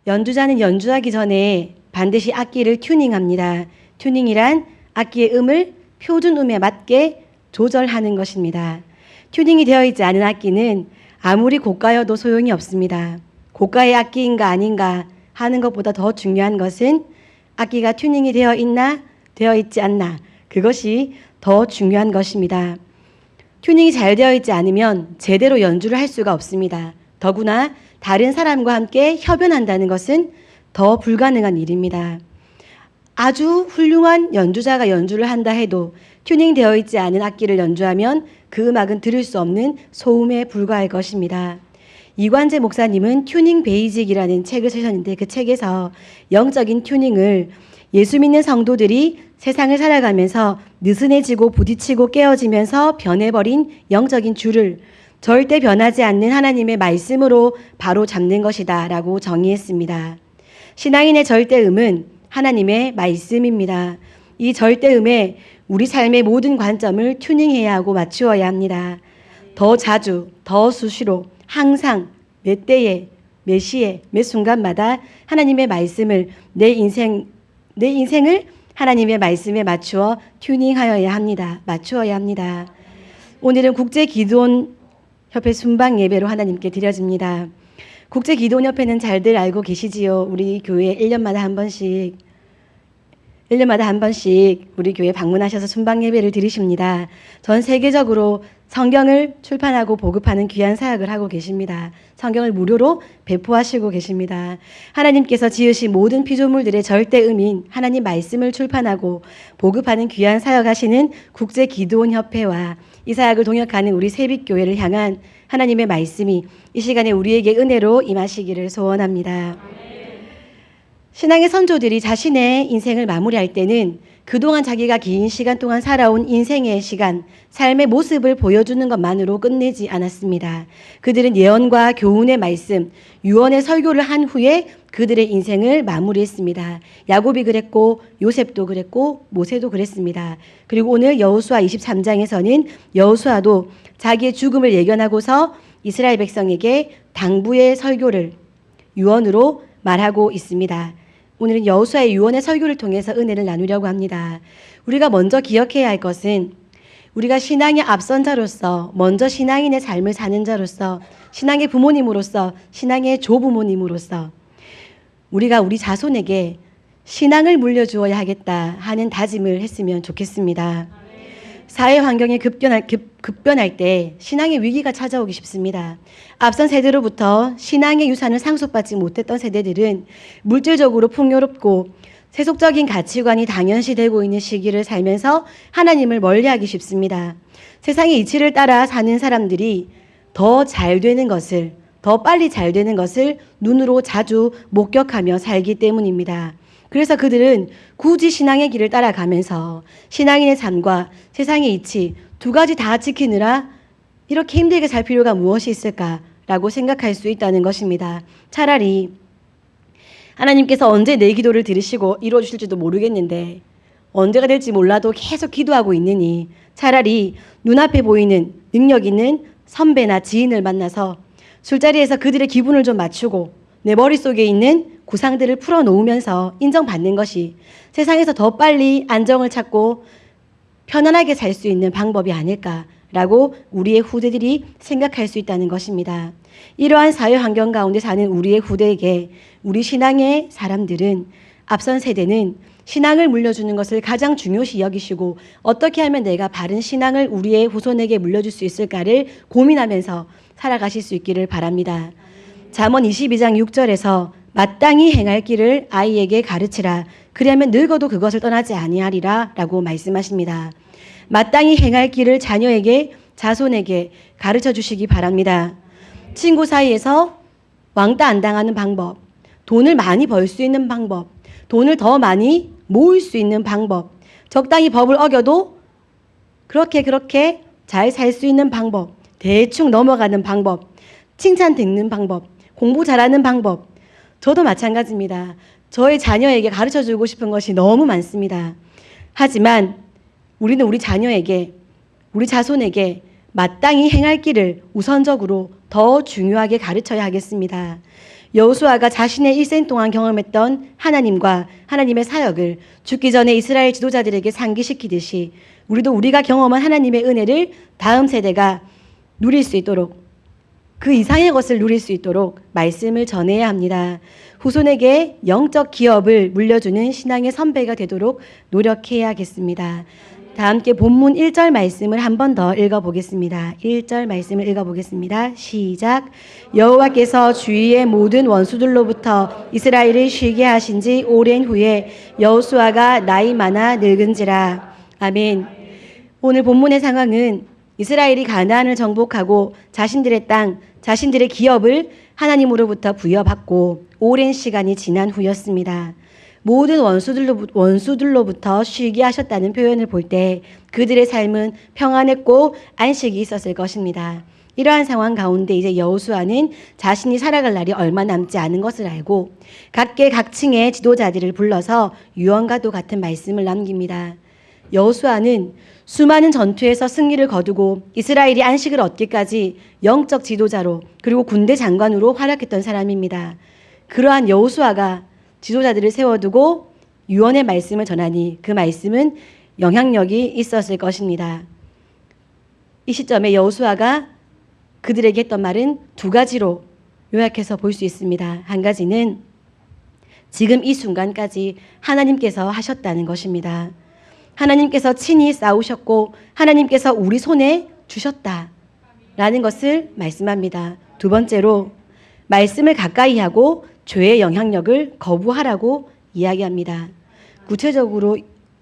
연주자는 연주하기 전에 반드시 악기를 튜닝합니다. 튜닝이란 악기의 음을 표준음에 맞게 조절하는 것입니다. 튜닝이 되어 있지 않은 악기는 아무리 고가여도 소용이 없습니다. 고가의 악기인가 아닌가 하는 것보다 더 중요한 것은 악기가 튜닝이 되어 있나 되어 있지 않나, 그것이 더 중요한 것입니다. 튜닝이 잘 되어 있지 않으면 제대로 연주를 할 수가 없습니다. 더구나 다른 사람과 함께 협연한다는 것은 더 불가능한 일입니다. 아주 훌륭한 연주자가 연주를 한다 해도 튜닝되어 있지 않은 악기를 연주하면 그 음악은 들을 수 없는 소음에 불과할 것입니다. 이관재 목사님은 튜닝 베이직이라는 책을 쓰셨는데, 그 책에서 영적인 튜닝을 예수 믿는 성도들이 세상을 살아가면서 느슨해지고 부딪히고 깨어지면서 변해버린 영적인 줄을 절대 변하지 않는 하나님의 말씀으로 바로 잡는 것이다 라고 정의했습니다. 신앙인의 절대음은 하나님의 말씀입니다. 이 절대음에 우리 삶의 모든 관점을 튜닝해야 하고 맞추어야 합니다. 더 자주, 더 수시로, 항상, 매 때에, 매 시에, 매 순간마다 하나님의 말씀을 내 인생을 하나님의 말씀에 맞추어 튜닝하여야 합니다. 맞추어야 합니다. 오늘은 국제기도원협회 순방 예배로 하나님께 드려집니다. 국제기도원협회는 잘들 알고 계시지요. 우리 교회에 1년마다 한 번씩 우리 교회 방문하셔서 순방 예배를 드리십니다. 전 세계적으로 성경을 출판하고 보급하는 귀한 사역을 하고 계십니다. 성경을 무료로 배포하시고 계십니다. 하나님께서 지으신 모든 피조물들의 절대음인 하나님 말씀을 출판하고 보급하는 귀한 사역하시는 국제기도원협회와 이 사역을 동역하는 우리 새빛교회를 향한 하나님의 말씀이 이 시간에 우리에게 은혜로 임하시기를 소원합니다. 신앙의 선조들이 자신의 인생을 마무리할 때는 그동안 자기가 긴 시간 동안 살아온 인생의 시간, 삶의 모습을 보여주는 것만으로 끝내지 않았습니다. 그들은 예언과 교훈의 말씀, 유언의 설교를 한 후에 그들의 인생을 마무리했습니다. 야곱이 그랬고 요셉도 그랬고 모세도 그랬습니다. 그리고 오늘 여호수아 23장에서는 여호수아도 자기의 죽음을 예견하고서 이스라엘 백성에게 당부의 설교를 유언으로 말하고 있습니다. 오늘은 여호수아의 유언의 설교를 통해서 은혜를 나누려고 합니다. 우리가 먼저 기억해야 할 것은 우리가 신앙의 앞선 자로서, 먼저 신앙인의 삶을 사는 자로서, 신앙의 부모님으로서, 신앙의 조부모님으로서 우리가 우리 자손에게 신앙을 물려주어야 하겠다 하는 다짐을 했으면 좋겠습니다. 사회 환경이 급변할 때 신앙의 위기가 찾아오기 쉽습니다. 앞선 세대로부터 신앙의 유산을 상속받지 못했던 세대들은 물질적으로 풍요롭고 세속적인 가치관이 당연시되고 있는 시기를 살면서 하나님을 멀리하기 쉽습니다. 세상의 이치를 따라 사는 사람들이 더 잘 되는 것을, 더 빨리 잘 되는 것을 눈으로 자주 목격하며 살기 때문입니다. 그래서 그들은 굳이 신앙의 길을 따라가면서 신앙인의 삶과 세상의 이치 두 가지 다 지키느라 이렇게 힘들게 살 필요가 무엇이 있을까라고 생각할 수 있다는 것입니다. 차라리 하나님께서 언제 내 기도를 들으시고 이루어주실지도 모르겠는데 언제가 될지 몰라도 계속 기도하고 있느니 차라리 눈앞에 보이는 능력 있는 선배나 지인을 만나서 술자리에서 그들의 기분을 좀 맞추고 내 머릿속에 있는 구상들을 풀어놓으면서 인정받는 것이 세상에서 더 빨리 안정을 찾고 편안하게 살 수 있는 방법이 아닐까라고 우리의 후대들이 생각할 수 있다는 것입니다. 이러한 사회 환경 가운데 사는 우리의 후대에게 우리 신앙의 사람들은, 앞선 세대는 신앙을 물려주는 것을 가장 중요시 여기시고 어떻게 하면 내가 바른 신앙을 우리의 후손에게 물려줄 수 있을까를 고민하면서 살아가실 수 있기를 바랍니다. 잠언 22장 6절에서 마땅히 행할 길을 아이에게 가르치라. 그리하면 늙어도 그것을 떠나지 아니하리라 라고 말씀하십니다. 마땅히 행할 길을 자녀에게, 자손에게 가르쳐 주시기 바랍니다. 친구 사이에서 왕따 안 당하는 방법, 돈을 많이 벌 수 있는 방법, 돈을 더 많이 모을 수 있는 방법, 적당히 법을 어겨도 그렇게 잘 살 수 있는 방법, 대충 넘어가는 방법, 칭찬 듣는 방법, 공부 잘하는 방법. 저도 마찬가지입니다. 저의 자녀에게 가르쳐주고 싶은 것이 너무 많습니다. 하지만 우리는 우리 자녀에게, 우리 자손에게 마땅히 행할 길을 우선적으로 더 중요하게 가르쳐야 하겠습니다. 여호수아가 자신의 일생 동안 경험했던 하나님과 하나님의 사역을 죽기 전에 이스라엘 지도자들에게 상기시키듯이 우리도 우리가 경험한 하나님의 은혜를 다음 세대가 누릴 수 있도록, 그 이상의 것을 누릴 수 있도록 말씀을 전해야 합니다. 후손에게 영적 기업을 물려주는 신앙의 선배가 되도록 노력해야겠습니다. 다 함께 본문 1절 말씀을 한 번 더 읽어보겠습니다. 1절 말씀을 읽어보겠습니다. 시작. 여호와께서 주위의 모든 원수들로부터 이스라엘을 쉬게 하신 지 오랜 후에 여호수아가 나이 많아 늙은지라. 아멘. 오늘 본문의 상황은 이스라엘이 가나안을 정복하고 자신들의 땅, 자신들의 기업을 하나님으로부터 부여받고 오랜 시간이 지난 후였습니다. 모든 원수들로부터 쉬게 하셨다는 표현을 볼 때 그들의 삶은 평안했고 안식이 있었을 것입니다. 이러한 상황 가운데 이제 여호수아는 자신이 살아갈 날이 얼마 남지 않은 것을 알고 각계 각층의 지도자들을 불러서 유언과도 같은 말씀을 남깁니다. 여호수아는 수많은 전투에서 승리를 거두고 이스라엘이 안식을 얻기까지 영적 지도자로 그리고 군대 장관으로 활약했던 사람입니다. 그러한 여호수아가 지도자들을 세워두고 유언의 말씀을 전하니 그 말씀은 영향력이 있었을 것입니다. 이 시점에 여호수아가 그들에게 했던 말은 두 가지로 요약해서 볼 수 있습니다. 한 가지는 지금 이 순간까지 하나님께서 하셨다는 것입니다. 하나님께서 친히 싸우셨고 하나님께서 우리 손에 주셨다라는 것을 말씀합니다. 두 번째로 말씀을 가까이 하고 죄의 영향력을 거부하라고 이야기합니다. 구체적으로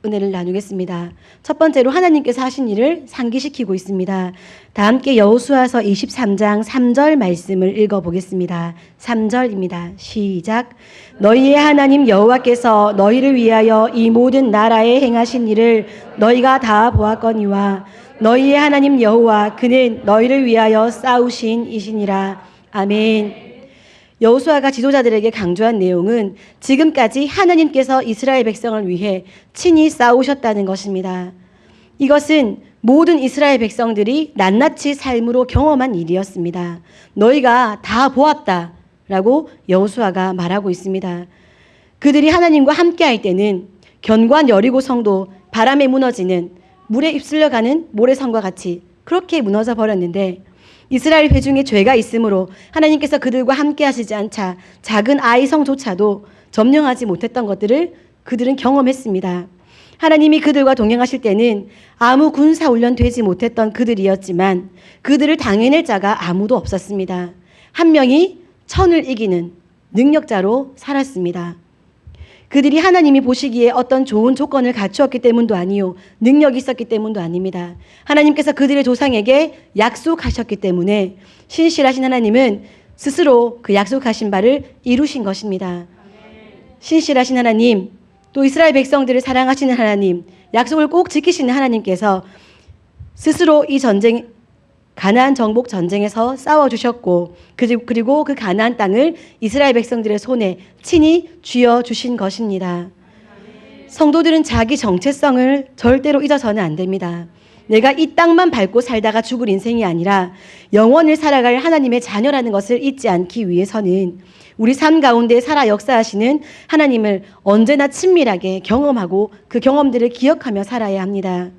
은혜를 나누겠습니다. 첫 번째로 하나님께서 하신 일을 상기시키고 있습니다. 다 함께 여호수아서 23장 3절 말씀을 읽어보겠습니다. 3절입니다. 시작. 너희의 하나님 여호와께서 너희를 위하여 이 모든 나라에 행하신 일을 너희가 다 보았거니와 너희의 하나님 여호와 그는 너희를 위하여 싸우신 이시니라. 아멘. 여호수아가 지도자들에게 강조한 내용은 지금까지 하나님께서 이스라엘 백성을 위해 친히 싸우셨다는 것입니다. 이것은 모든 이스라엘 백성들이 낱낱이 삶으로 경험한 일이었습니다. 너희가 다 보았다라고 여호수아가 말하고 있습니다. 그들이 하나님과 함께할 때는 견고한 여리고 성도 바람에 무너지는 물에 휩쓸려가는 모래성과 같이 그렇게 무너져 버렸는데 이스라엘 회중에 죄가 있으므로 하나님께서 그들과 함께 하시지 않자 작은 아이 성조차도 점령하지 못했던 것들을 그들은 경험했습니다. 하나님이 그들과 동행하실 때는 아무 군사훈련 되지 못했던 그들이었지만 그들을 당해낼 자가 아무도 없었습니다. 한 명이 천을 이기는 능력자로 살았습니다. 그들이 하나님이 보시기에 어떤 좋은 조건을 갖추었기 때문도 아니요 능력이 있었기 때문도 아닙니다. 하나님께서 그들의 조상에게 약속하셨기 때문에 신실하신 하나님은 스스로 그 약속하신 바를 이루신 것입니다. 신실하신 하나님, 또 이스라엘 백성들을 사랑하시는 하나님, 약속을 꼭 지키시는 하나님께서 스스로 이 전쟁, 가나안 정복 전쟁에서 싸워주셨고 그리고 그 가나안 땅을 이스라엘 백성들의 손에 친히 쥐어주신 것입니다. 성도들은 자기 정체성을 절대로 잊어서는 안 됩니다. 내가 이 땅만 밟고 살다가 죽을 인생이 아니라 영원을 살아갈 하나님의 자녀라는 것을 잊지 않기 위해서는 우리 삶 가운데 살아 역사하시는 하나님을 언제나 친밀하게 경험하고 그 경험들을 기억하며 살아야 합니다.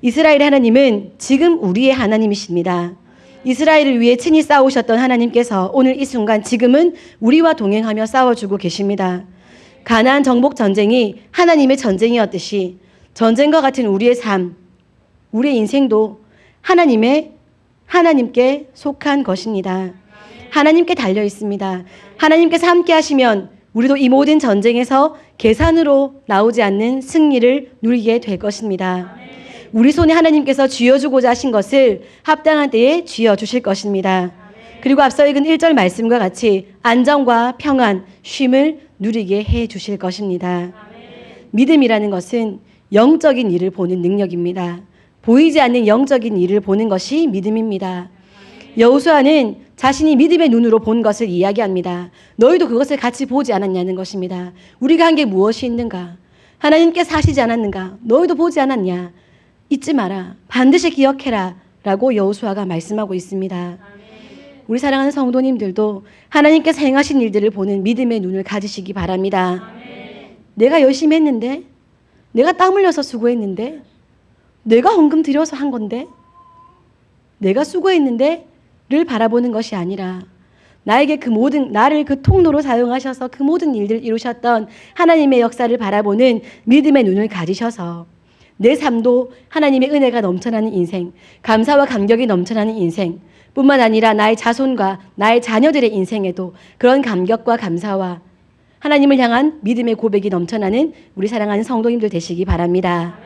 이스라엘의 하나님은 지금 우리의 하나님이십니다. 이스라엘을 위해 친히 싸우셨던 하나님께서 오늘 이 순간 지금은 우리와 동행하며 싸워주고 계십니다. 가나안 정복 전쟁이 하나님의 전쟁이었듯이 전쟁과 같은 우리의 삶, 우리의 인생도 하나님께 속한 것입니다. 하나님께 달려 있습니다. 하나님께서 함께 하시면 우리도 이 모든 전쟁에서 계산으로 나오지 않는 승리를 누리게 될 것입니다. 우리 손에 하나님께서 쥐어주고자 하신 것을 합당한 때에 쥐어주실 것입니다. 그리고 앞서 읽은 1절 말씀과 같이 안정과 평안, 쉼을 누리게 해 주실 것입니다. 믿음이라는 것은 영적인 일을 보는 능력입니다. 보이지 않는 영적인 일을 보는 것이 믿음입니다. 여호수아는 자신이 믿음의 눈으로 본 것을 이야기합니다. 너희도 그것을 같이 보지 않았냐는 것입니다. 우리가 한 게 무엇이 있는가? 하나님께서 하시지 않았는가? 너희도 보지 않았냐? 잊지 마라. 반드시 기억해라. 라고 여호수아가 말씀하고 있습니다. 우리 사랑하는 성도님들도 하나님께서 행하신 일들을 보는 믿음의 눈을 가지시기 바랍니다. 내가 열심히 했는데, 내가 땀 흘려서 수고했는데, 내가 헌금 드려서 한 건데, 내가 수고했는데를 바라보는 것이 아니라 나에게 나를 그 통로로 사용하셔서 그 모든 일들을 이루셨던 하나님의 역사를 바라보는 믿음의 눈을 가지셔서 내 삶도 하나님의 은혜가 넘쳐나는 인생, 감사와 감격이 넘쳐나는 인생, 뿐만 아니라 나의 자손과 나의 자녀들의 인생에도 그런 감격과 감사와 하나님을 향한 믿음의 고백이 넘쳐나는 우리 사랑하는 성도님들 되시기 바랍니다.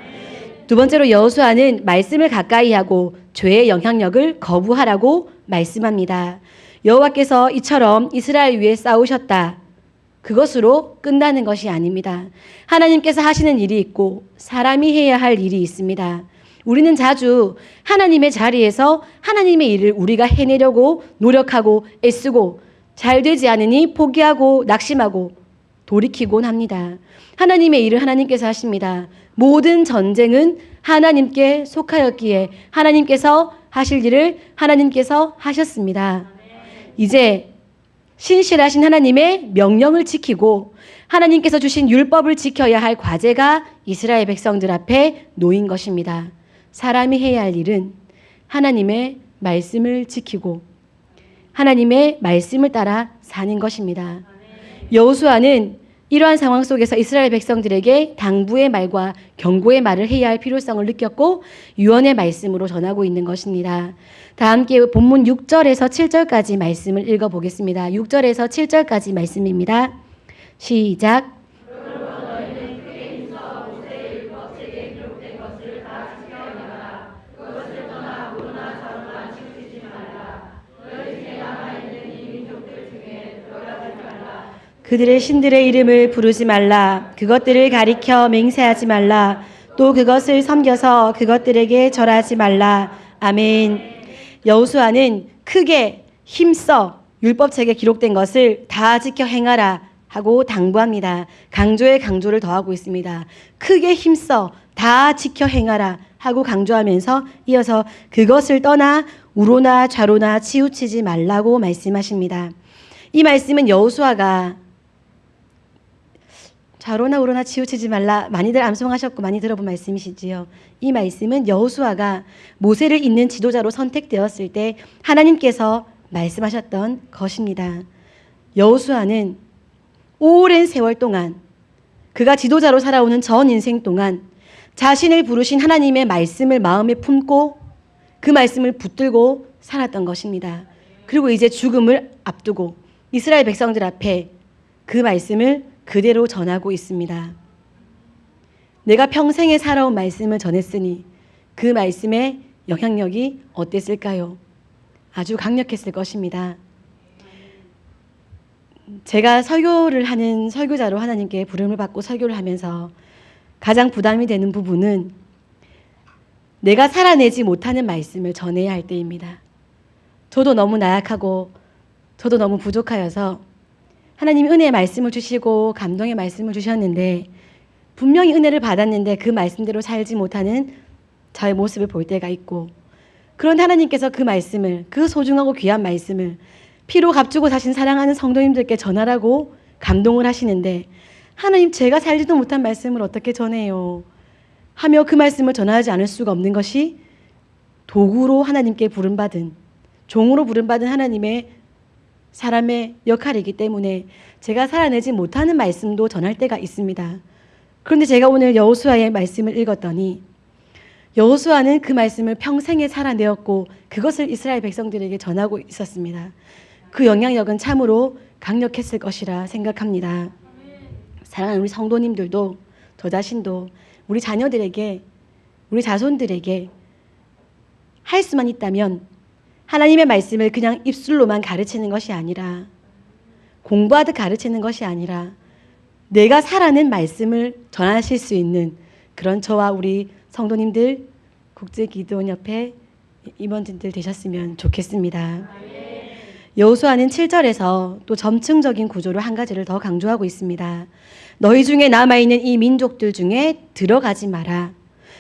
두 번째로 여호수아는 말씀을 가까이 하고 죄의 영향력을 거부하라고 말씀합니다. 여호와께서 이처럼 이스라엘 위에 싸우셨다. 그것으로 끝나는 것이 아닙니다. 하나님께서 하시는 일이 있고 사람이 해야 할 일이 있습니다. 우리는 자주 하나님의 자리에서 하나님의 일을 우리가 해내려고 노력하고 애쓰고 잘 되지 않으니 포기하고 낙심하고 돌이키곤 합니다. 하나님의 일을 하나님께서 하십니다. 모든 전쟁은 하나님께 속하였기에 하나님께서 하실 일을 하나님께서 하셨습니다. 이제 신실하신 하나님의 명령을 지키고 하나님께서 주신 율법을 지켜야 할 과제가 이스라엘 백성들 앞에 놓인 것입니다. 사람이 해야 할 일은 하나님의 말씀을 지키고 하나님의 말씀을 따라 사는 것입니다. 여호수아는 이러한 상황 속에서 이스라엘 백성들에게 당부의 말과 경고의 말을 해야 할 필요성을 느꼈고 유언의 말씀으로 전하고 있는 것입니다. 다 함께 본문 6절에서 7절까지 말씀을 읽어보겠습니다. 6절에서 7절까지 말씀입니다. 시작. 그들의 신들의 이름을 부르지 말라. 그것들을 가리켜 맹세하지 말라. 또 그것을 섬겨서 그것들에게 절하지 말라. 아멘. 여호수아는 크게 힘써 율법책에 기록된 것을 다 지켜 행하라 하고 당부합니다. 강조에 강조를 더하고 있습니다. 크게 힘써 다 지켜 행하라 하고 강조하면서 이어서 그것을 떠나 우로나 좌로나 치우치지 말라고 말씀하십니다. 이 말씀은 여호수아가 좌로나 우로나 치우치지 말라 많이들 암송하셨고 많이 들어본 말씀이시지요. 이 말씀은 여호수아가 모세를 잇는 지도자로 선택되었을 때 하나님께서 말씀하셨던 것입니다. 여호수아는 오랜 세월 동안 그가 지도자로 살아오는 전 인생 동안 자신을 부르신 하나님의 말씀을 마음에 품고 그 말씀을 붙들고 살았던 것입니다. 그리고 이제 죽음을 앞두고 이스라엘 백성들 앞에 그 말씀을 그대로 전하고 있습니다. 내가 평생에 살아온 말씀을 전했으니 그 말씀의 영향력이 어땠을까요? 아주 강력했을 것입니다. 제가 설교를 하는 설교자로 하나님께 부름을 받고 설교를 하면서 가장 부담이 되는 부분은 내가 살아내지 못하는 말씀을 전해야 할 때입니다. 저도 너무 나약하고 저도 너무 부족하여서 하나님이 은혜의 말씀을 주시고 감동의 말씀을 주셨는데 분명히 은혜를 받았는데 그 말씀대로 살지 못하는 저의 모습을 볼 때가 있고 그런데 하나님께서 그 말씀을 그 소중하고 귀한 말씀을 피로 값주고 사신 사랑하는 성도님들께 전하라고 감동을 하시는데 하나님 제가 살지도 못한 말씀을 어떻게 전해요? 하며 그 말씀을 전하지 않을 수가 없는 것이 도구로 하나님께 부름받은 종으로 부름받은 하나님의 사람의 역할이기 때문에 제가 살아내지 못하는 말씀도 전할 때가 있습니다. 그런데 제가 오늘 여호수아의 말씀을 읽었더니 여호수아는 그 말씀을 평생에 살아내었고 그것을 이스라엘 백성들에게 전하고 있었습니다. 그 영향력은 참으로 강력했을 것이라 생각합니다. 사랑하는 우리 성도님들도 저 자신도 우리 자녀들에게 우리 자손들에게 할 수만 있다면 하나님의 말씀을 그냥 입술로만 가르치는 것이 아니라 공부하듯 가르치는 것이 아니라 내가 살아낸 말씀을 전하실 수 있는 그런 저와 우리 성도님들 국제기도원협회 임원진들 되셨으면 좋겠습니다. 여호수아는 7절에서 또 점층적인 구조로 한 가지를 더 강조하고 있습니다. 너희 중에 남아있는 이 민족들 중에 들어가지 마라.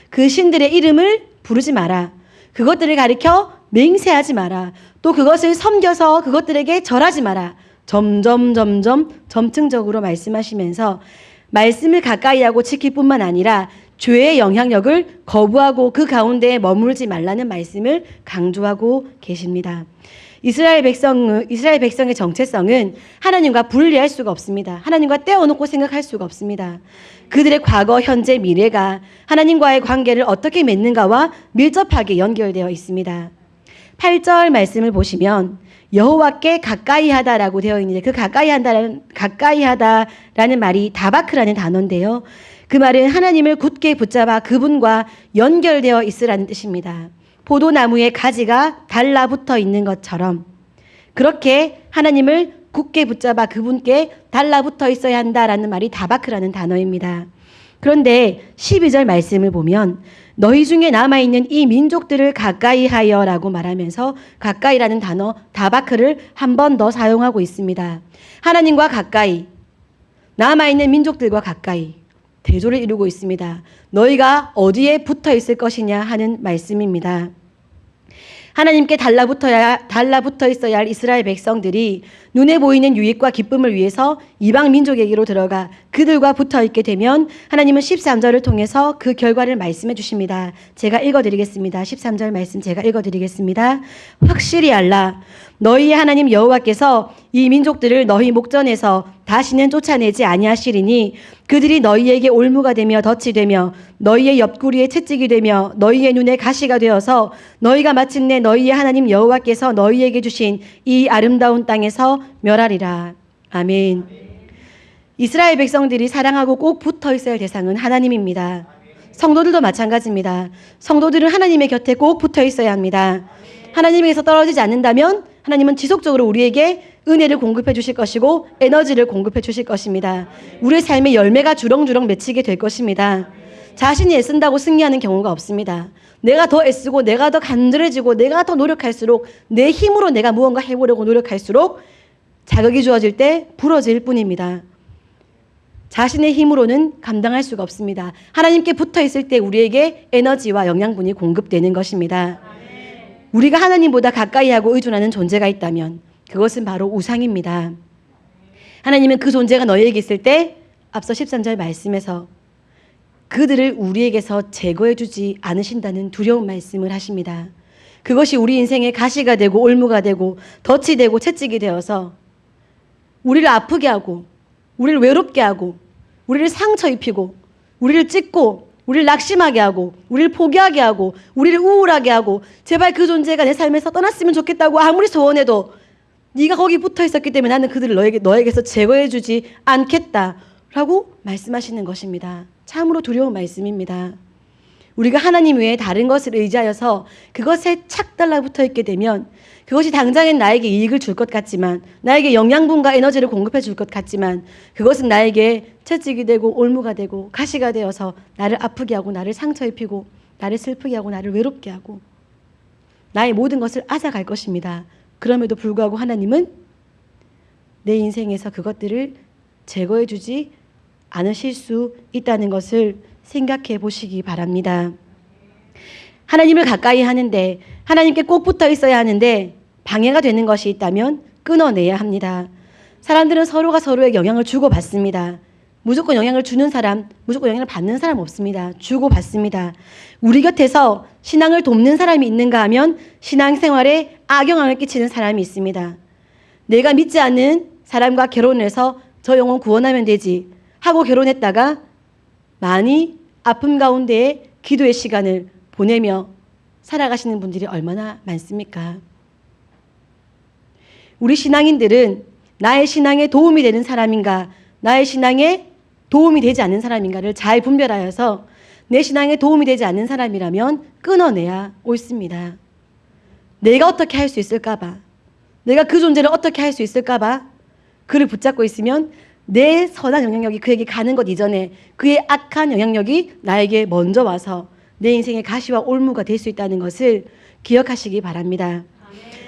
그 신들의 이름을 부르지 마라. 그것들을 가리켜 맹세하지 마라. 또 그것을 섬겨서 그것들에게 절하지 마라. 점점 점층적으로 말씀하시면서 말씀을 가까이 하고 지킬 뿐만 아니라 죄의 영향력을 거부하고 그 가운데에 머물지 말라는 말씀을 강조하고 계십니다. 이스라엘 백성의 정체성은 하나님과 분리할 수가 없습니다. 하나님과 떼어놓고 생각할 수가 없습니다. 그들의 과거, 현재, 미래가 하나님과의 관계를 어떻게 맺는가와 밀접하게 연결되어 있습니다. 8절 말씀을 보시면 여호와께 가까이 하다라고 되어 있는데 그 가까이 하다라는 말이 다바크라는 단어인데요. 그 말은 하나님을 굳게 붙잡아 그분과 연결되어 있으라는 뜻입니다. 포도나무의 가지가 달라붙어 있는 것처럼 그렇게 하나님을 굳게 붙잡아 그분께 달라붙어 있어야 한다라는 말이 다바크라는 단어입니다. 그런데 12절 말씀을 보면 너희 중에 남아있는 이 민족들을 가까이 하여라고 말하면서 가까이라는 단어 다바크를 한 번 더 사용하고 있습니다. 하나님과 가까이, 남아있는 민족들과 가까이 대조를 이루고 있습니다. 너희가 어디에 붙어 있을 것이냐 하는 말씀입니다. 하나님께 달라붙어 있어야 할 이스라엘 백성들이 눈에 보이는 유익과 기쁨을 위해서 이방 민족에게로 들어가 그들과 붙어 있게 되면 하나님은 13절을 통해서 그 결과를 말씀해 주십니다. 제가 읽어드리겠습니다. 13절 말씀 제가 읽어드리겠습니다. 확실히 알라. 너희의 하나님 여호와께서 이 민족들을 너희 목전에서 다시는 쫓아내지 아니하시리니 그들이 너희에게 올무가 되며 덫이 되며 너희의 옆구리에 채찍이 되며 너희의 눈에 가시가 되어서 너희가 마침내 너희의 하나님 여호와께서 너희에게 주신 이 아름다운 땅에서 멸하리라. 아멘. 이스라엘 백성들이 사랑하고 꼭 붙어 있어야 할 대상은 하나님입니다. 성도들도 마찬가지입니다. 성도들은 하나님의 곁에 꼭 붙어 있어야 합니다. 하나님에게서 떨어지지 않는다면 하나님은 지속적으로 우리에게 은혜를 공급해 주실 것이고 에너지를 공급해 주실 것입니다. 우리의 삶의 열매가 주렁주렁 맺히게 될 것입니다. 자신이 애쓴다고 승리하는 경우가 없습니다. 내가 더 애쓰고 내가 더 간절해지고 내가 더 노력할수록 내 힘으로 내가 무언가 해보려고 노력할수록 자극이 주어질 때 부러질 뿐입니다. 자신의 힘으로는 감당할 수가 없습니다. 하나님께 붙어 있을 때 우리에게 에너지와 영양분이 공급되는 것입니다. 우리가 하나님보다 가까이 하고 의존하는 존재가 있다면 그것은 바로 우상입니다. 하나님은 그 존재가 너희에게 있을 때 앞서 13절 말씀에서 그들을 우리에게서 제거해 주지 않으신다는 두려운 말씀을 하십니다. 그것이 우리 인생의 가시가 되고 올무가 되고 덫이 되고 채찍이 되어서 우리를 아프게 하고 우리를 외롭게 하고 우리를 상처 입히고 우리를 찢고 우리를 낙심하게 하고 우리를 포기하게 하고 우리를 우울하게 하고 제발 그 존재가 내 삶에서 떠났으면 좋겠다고 아무리 소원해도 네가 거기 붙어 있었기 때문에 나는 그들을 너에게서 제거해 주지 않겠다라고 말씀하시는 것입니다. 참으로 두려운 말씀입니다. 우리가 하나님 외에 다른 것을 의지하여서 그것에 착 달라붙어 있게 되면 그것이 당장엔 나에게 이익을 줄 것 같지만 나에게 영양분과 에너지를 공급해 줄 것 같지만 그것은 나에게 채찍이 되고 올무가 되고 가시가 되어서 나를 아프게 하고 나를 상처 입히고 나를 슬프게 하고 나를 외롭게 하고 나의 모든 것을 앗아갈 것입니다. 그럼에도 불구하고 하나님은 내 인생에서 그것들을 제거해 주지 않으실 수 있다는 것을 생각해 보시기 바랍니다. 하나님을 가까이 하는데 하나님께 꼭 붙어 있어야 하는데 방해가 되는 것이 있다면 끊어내야 합니다. 사람들은 서로가 서로에게 영향을 주고받습니다. 무조건 영향을 주는 사람, 무조건 영향을 받는 사람 없습니다. 주고받습니다. 우리 곁에서 신앙을 돕는 사람이 있는가 하면 신앙생활에 악영향을 끼치는 사람이 있습니다. 내가 믿지 않는 사람과 결혼을 해서 저 영혼 구원하면 되지 하고 결혼했다가 많이 아픔 가운데에 기도의 시간을 보내며 살아가시는 분들이 얼마나 많습니까? 우리 신앙인들은 나의 신앙에 도움이 되는 사람인가, 나의 신앙에 도움이 되지 않는 사람인가를 잘 분별하여서 내 신앙에 도움이 되지 않는 사람이라면 끊어내야 옳습니다. 내가 어떻게 할 수 있을까봐, 내가 그 존재를 어떻게 할 수 있을까봐 그를 붙잡고 있으면 내 선한 영향력이 그에게 가는 것 이전에 그의 악한 영향력이 나에게 먼저 와서 내 인생의 가시와 올무가 될 수 있다는 것을 기억하시기 바랍니다.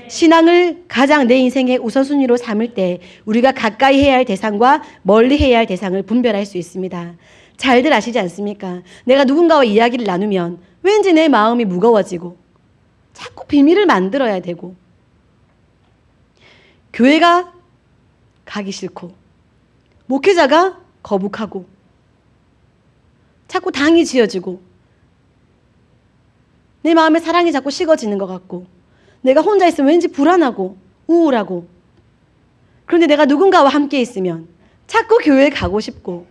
신앙을 가장 내 인생의 우선순위로 삼을 때 우리가 가까이 해야 할 대상과 멀리 해야 할 대상을 분별할 수 있습니다. 잘들 아시지 않습니까? 내가 누군가와 이야기를 나누면 왠지 내 마음이 무거워지고 자꾸 비밀을 만들어야 되고, 교회가 가기 싫고, 목회자가 거북하고, 자꾸 당이 지어지고, 내 마음에 사랑이 자꾸 식어지는 것 같고, 내가 혼자 있으면 왠지 불안하고 우울하고, 그런데 내가 누군가와 함께 있으면 자꾸 교회에 가고 싶고,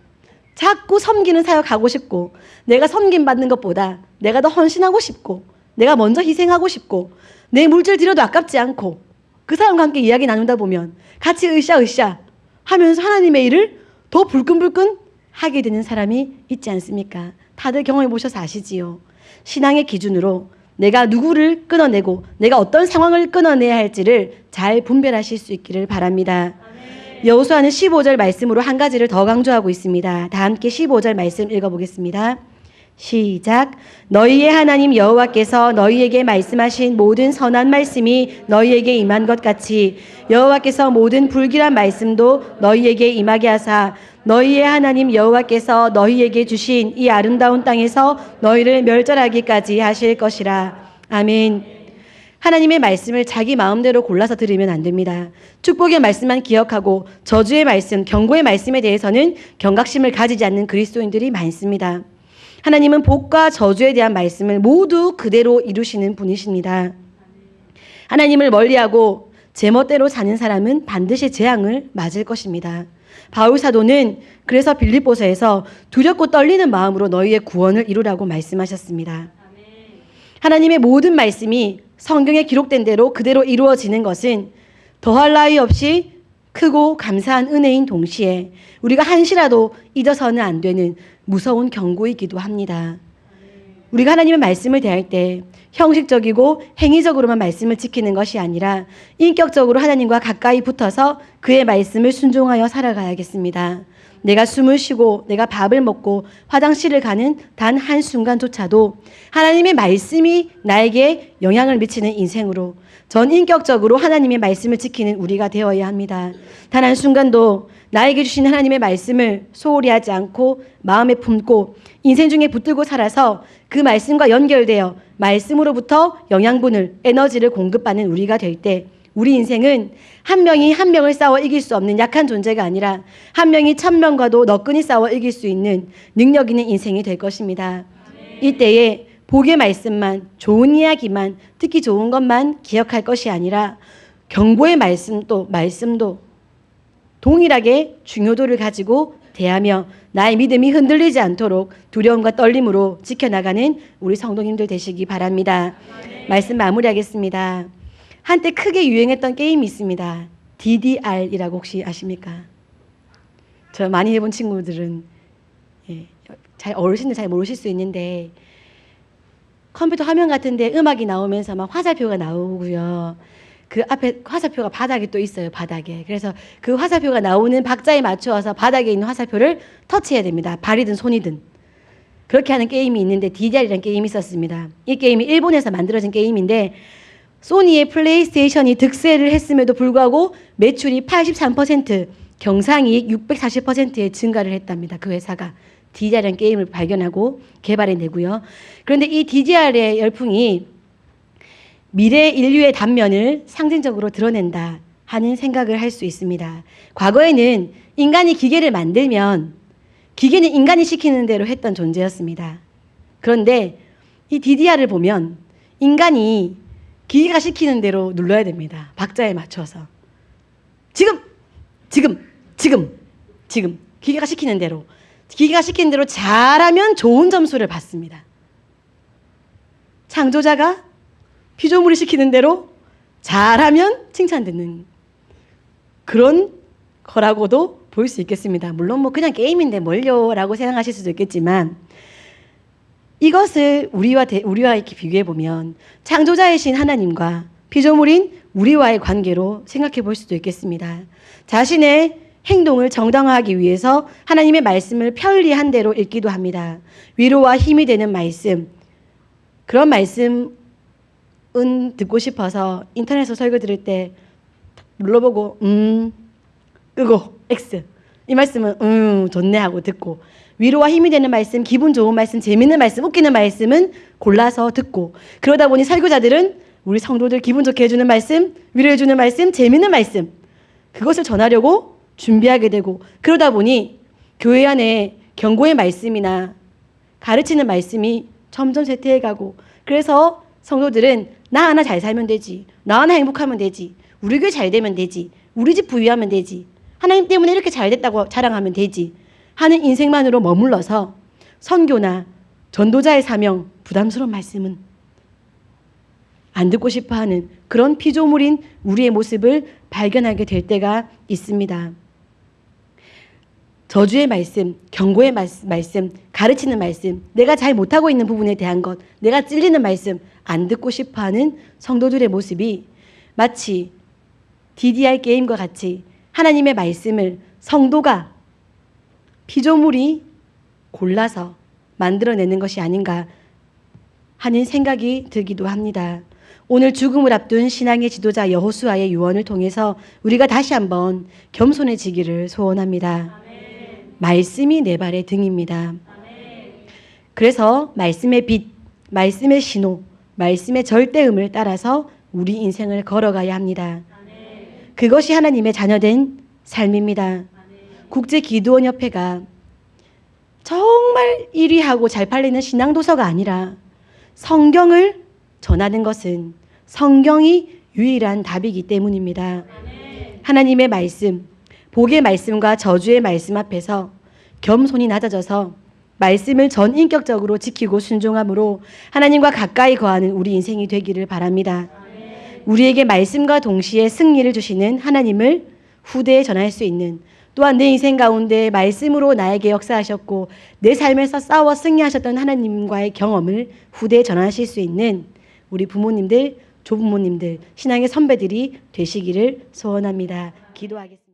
자꾸 섬기는 사역 가고 싶고, 내가 섬김받는 것보다 내가 더 헌신하고 싶고, 내가 먼저 희생하고 싶고, 내 물질 들여도 아깝지 않고, 그 사람과 함께 이야기 나누다 보면 같이 으쌰으쌰 하면서 하나님의 일을 더 불끈불끈 하게 되는 사람이 있지 않습니까? 다들 경험해 보셔서 아시지요. 신앙의 기준으로 내가 누구를 끊어내고 내가 어떤 상황을 끊어내야 할지를 잘 분별하실 수 있기를 바랍니다. 여호수아는 15절 말씀으로 한 가지를 더 강조하고 있습니다. 다 함께 15절 말씀 읽어보겠습니다. 시작. 너희의 하나님 여호와께서 너희에게 말씀하신 모든 선한 말씀이 너희에게 임한 것 같이 여호와께서 모든 불길한 말씀도 너희에게 임하게 하사 너희의 하나님 여호와께서 너희에게 주신 이 아름다운 땅에서 너희를 멸절하기까지 하실 것이라. 아멘. 하나님의 말씀을 자기 마음대로 골라서 들으면 안 됩니다. 축복의 말씀만 기억하고 저주의 말씀, 경고의 말씀에 대해서는 경각심을 가지지 않는 그리스도인들이 많습니다. 하나님은 복과 저주에 대한 말씀을 모두 그대로 이루시는 분이십니다. 하나님을 멀리하고 제멋대로 사는 사람은 반드시 재앙을 맞을 것입니다. 바울 사도는 그래서 빌립보서에서 두렵고 떨리는 마음으로 너희의 구원을 이루라고 말씀하셨습니다. 하나님의 모든 말씀이 성경에 기록된 대로 그대로 이루어지는 것은 더할 나위 없이 크고 감사한 은혜인 동시에 우리가 한시라도 잊어서는 안 되는 무서운 경고이기도 합니다. 우리가 하나님의 말씀을 대할 때 형식적이고 행위적으로만 말씀을 지키는 것이 아니라 인격적으로 하나님과 가까이 붙어서 그의 말씀을 순종하여 살아가야겠습니다. 내가 숨을 쉬고 내가 밥을 먹고 화장실을 가는 단 한순간조차도 하나님의 말씀이 나에게 영향을 미치는 인생으로 전 인격적으로 하나님의 말씀을 지키는 우리가 되어야 합니다. 단 한순간도 나에게 주신 하나님의 말씀을 소홀히 하지 않고 마음에 품고 인생 중에 붙들고 살아서 그 말씀과 연결되어 말씀으로부터 영양분을, 에너지를 공급받는 우리가 될 때 우리 인생은 한 명이 한 명을 싸워 이길 수 없는 약한 존재가 아니라 한 명이 1000명과도 너끈히 싸워 이길 수 있는 능력 있는 인생이 될 것입니다. 이때에 복의 말씀만, 좋은 이야기만, 듣기 좋은 것만 기억할 것이 아니라 경고의 말씀도 동일하게 중요도를 가지고 대하며 나의 믿음이 흔들리지 않도록 두려움과 떨림으로 지켜나가는 우리 성도님들 되시기 바랍니다. 말씀 마무리하겠습니다. 한때 크게 유행했던 게임이 있습니다. DDR이라고 혹시 아십니까? 저 많이 해본 친구들은 어르신들 잘 모르실 수 있는데 컴퓨터 화면 같은데 음악이 나오면서 막 화살표가 나오고요. 그 앞에 화살표가 바닥에 또 있어요. 바닥에. 그래서 그 화살표가 나오는 박자에 맞추어서 바닥에 있는 화살표를 터치해야 됩니다. 발이든 손이든. 그렇게 하는 게임이 있는데 DDR이라는 게임이 있었습니다. 이 게임이 일본에서 만들어진 게임인데 소니의 플레이스테이션이 득세를 했음에도 불구하고 매출이 83%, 경상이익 640%의 증가를 했답니다. 그 회사가 DDR이라는 게임을 발견하고 개발해내고요. 그런데 이 DDR의 열풍이 미래 인류의 단면을 상징적으로 드러낸다 하는 생각을 할 수 있습니다. 과거에는 인간이 기계를 만들면 기계는 인간이 시키는 대로 했던 존재였습니다. 그런데 이 DDR을 보면 인간이 기계가 시키는 대로 눌러야 됩니다. 박자에 맞춰서. 지금 기계가 시키는 대로. 기계가 시키는 대로 잘하면 좋은 점수를 받습니다. 창조자가 피조물이 시키는 대로 잘하면 칭찬받는 그런 거라고도 볼 수 있겠습니다. 물론 뭐 그냥 게임인데 뭘요? 라고 생각하실 수도 있겠지만 이것을 우리와 이렇게 비교해 보면 창조자이신 하나님과 피조물인 우리와의 관계로 생각해 볼 수도 있겠습니다. 자신의 행동을 정당화하기 위해서 하나님의 말씀을 편리한 대로 읽기도 합니다. 위로와 힘이 되는 말씀, 그런 말씀은 듣고 싶어서 인터넷에서 설교 들을 때 눌러보고 끄고 X, 이 말씀은 좋네 하고 듣고, 위로와 힘이 되는 말씀, 기분 좋은 말씀, 재밌는 말씀, 웃기는 말씀은 골라서 듣고, 그러다 보니 설교자들은 우리 성도들 기분 좋게 해주는 말씀, 위로해주는 말씀, 재밌는 말씀, 그것을 전하려고 준비하게 되고, 그러다 보니 교회 안에 경고의 말씀이나 가르치는 말씀이 점점 쇠퇴해가고, 그래서 성도들은 나 하나 잘 살면 되지, 나 하나 행복하면 되지, 우리 교회 잘 되면 되지, 우리 집 부유하면 되지, 하나님 때문에 이렇게 잘 됐다고 자랑하면 되지 하는 인생만으로 머물러서 선교나 전도자의 사명, 부담스러운 말씀은 안 듣고 싶어하는 그런 피조물인 우리의 모습을 발견하게 될 때가 있습니다. 저주의 말씀, 경고의 말씀, 가르치는 말씀, 내가 잘 못하고 있는 부분에 대한 것, 내가 찔리는 말씀 안 듣고 싶어하는 성도들의 모습이 마치 DDR 게임과 같이 하나님의 말씀을 성도가 피조물이 골라서 만들어내는 것이 아닌가 하는 생각이 들기도 합니다. 오늘 죽음을 앞둔 신앙의 지도자 여호수아의 유언을 통해서 우리가 다시 한번 겸손해지기를 소원합니다. 아멘. 말씀이 내 발의 등입니다. 아멘. 그래서 말씀의 빛, 말씀의 신호, 말씀의 절대음을 따라서 우리 인생을 걸어가야 합니다. 아멘. 그것이 하나님의 자녀된 삶입니다. 아멘. 국제기도원협회가 정말 1위하고 잘 팔리는 신앙도서가 아니라 성경을 전하는 것은 성경이 유일한 답이기 때문입니다. 하나님의 말씀, 복의 말씀과 저주의 말씀 앞에서 겸손히 낮아져서 말씀을 전인격적으로 지키고 순종함으로 하나님과 가까이 거하는 우리 인생이 되기를 바랍니다. 우리에게 말씀과 동시에 승리를 주시는 하나님을 후대에 전할 수 있는, 또한 내 인생 가운데 말씀으로 나에게 역사하셨고 내 삶에서 싸워 승리하셨던 하나님과의 경험을 후대에 전하실 수 있는 우리 부모님들, 조부모님들, 신앙의 선배들이 되시기를 소원합니다. 기도하겠습니다.